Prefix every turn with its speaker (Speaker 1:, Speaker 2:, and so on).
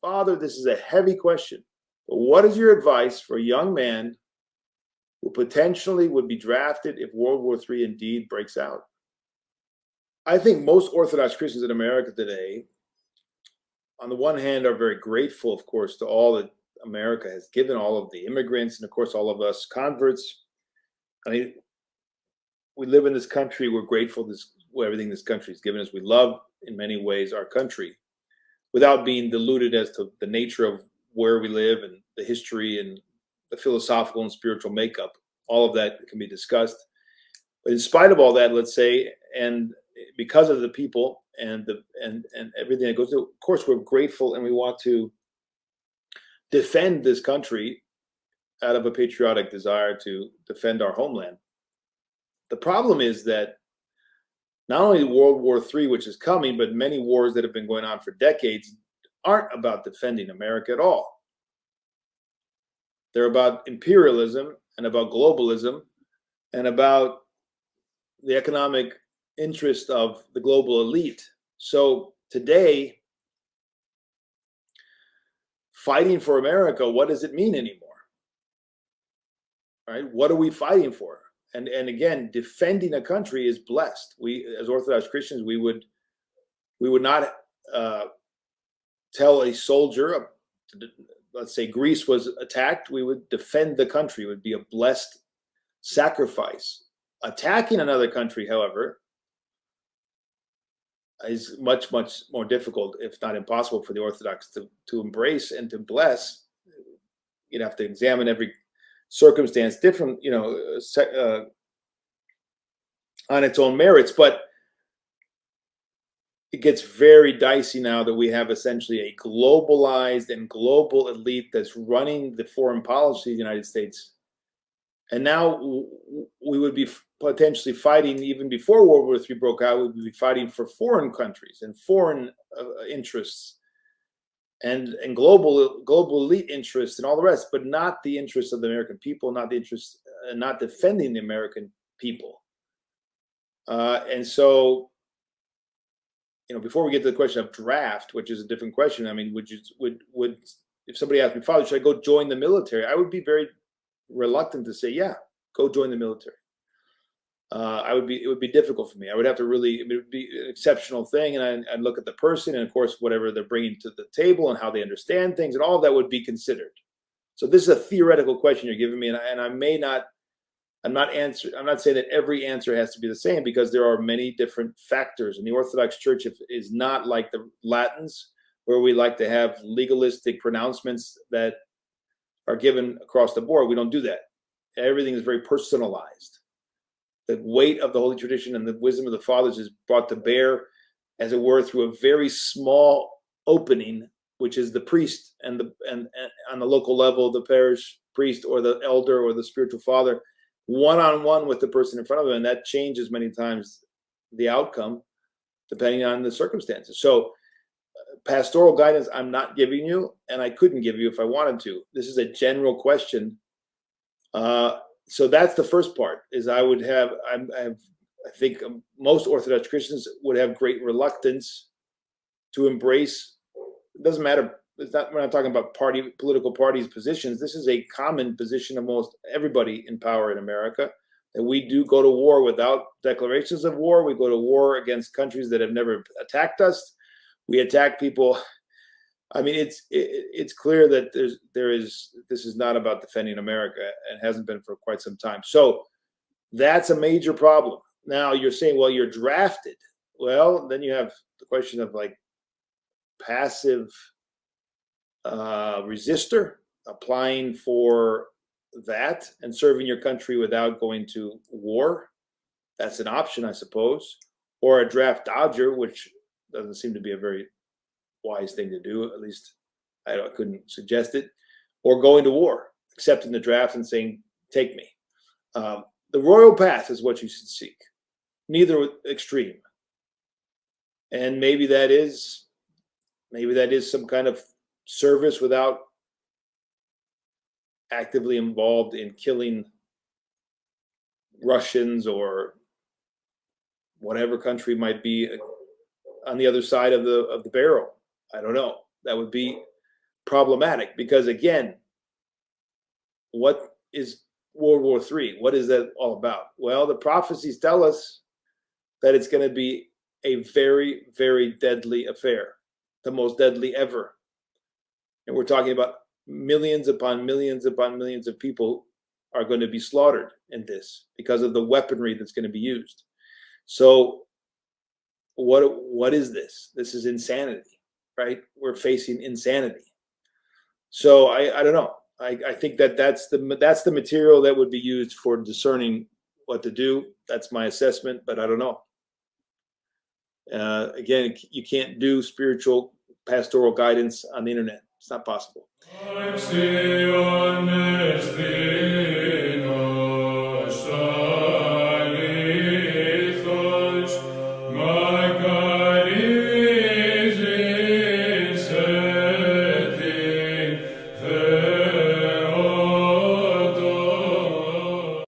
Speaker 1: Father, this is a heavy question. But what is your advice for a young man who potentially would be drafted if World War III indeed breaks out? I think most Orthodox Christians in America today, on the one hand, are very grateful, of course, to all that America has given, all of the immigrants, and of course, all of us converts. I mean, we live in this country. We're grateful for everything this country has given us. We love, in many ways, our country, without being deluded as to the nature of where we live and the history and the philosophical and spiritual makeup. All of that can be discussed. But in spite of all that, let's say, and because of the people and everything that goes through, of course, we're grateful and we want to defend this country out of a patriotic desire to defend our homeland. The problem is that not only World War III, which is coming, but many wars that have been going on for decades aren't about defending America at all. They're about imperialism and about globalism and about the economic interest of the global elite. So today, fighting for America, what does it mean anymore? Right? What are we fighting for? And again, defending a country is blessed. We, as Orthodox Christians, we would not tell a soldier, let's say Greece was attacked, we would defend the country. It would be a blessed sacrifice. Attacking another country, however, is much, much more difficult, if not impossible, for the Orthodox to embrace and to bless. You'd have to examine every circumstance different, on its own merits. But it gets very dicey now that we have essentially a globalized and global elite that's running the foreign policy of the United States. And now we would be potentially fighting, even before World War III broke out, we would be fighting for foreign countries and foreign interests and global elite interests and all the rest, but not the interests of the American people, not the interests, not defending the American people. And so, before we get to the question of draft, which is a different question, I mean, would if somebody asked me, Father, should I go join the military? I would be very reluctant to say, yeah, go join the military. It would be difficult for me. I would have to it would be an exceptional thing. And I'd look at the person and of course, whatever they're bringing to the table and how they understand things and all of that would be considered. So this is a theoretical question you're giving me. And I'm not saying that every answer has to be the same, because there are many different factors. And the Orthodox Church is not like the Latins, where we like to have legalistic pronouncements that are given across the board. We don't do that. Everything is very personalized. The weight of the Holy Tradition and the wisdom of the Fathers is brought to bear, as it were, through a very small opening, which is the priest and on the local level, the parish priest or the elder or the spiritual father, one-on-one with the person in front of them. And that changes many times the outcome depending on the circumstances. So pastoral guidance, I'm not giving you, and I couldn't give you if I wanted to. This is a general question. So that's the first part, is I think most Orthodox Christians would have great reluctance to embrace. It doesn't matter. We're not talking about political parties' positions. This is a common position of most everybody in power in America, that we do go to war without declarations of war. We go to war against countries that have never attacked us. We attack people. I mean, it's clear that this is not about defending America, and hasn't been for quite some time. So that's a major problem. Now you're saying, well, you're drafted. Well, then you have the question of like passive resistor, applying for that and serving your country without going to war. That's an option, I suppose. Or a draft dodger, which doesn't seem to be a very wise thing to do. At least I couldn't suggest it. Or going to war, accepting the draft and saying, take me. The royal path is what you should seek. Neither extreme. And maybe that is some kind of service without actively involved in killing Russians or whatever country might be on the other side of the barrel. I don't know. That would be problematic because, again, what is World War III? What is that all about? Well, the prophecies tell us that it's going to be a very, very deadly affair, the most deadly ever. And we're talking about millions upon millions upon millions of people are going to be slaughtered in this because of the weaponry that's going to be used. So what is this? This is insanity, right? We're facing insanity. So I don't know. I think that's the material that would be used for discerning what to do. That's my assessment, but I don't know. Again, you can't do spiritual pastoral guidance on the internet. It's not possible.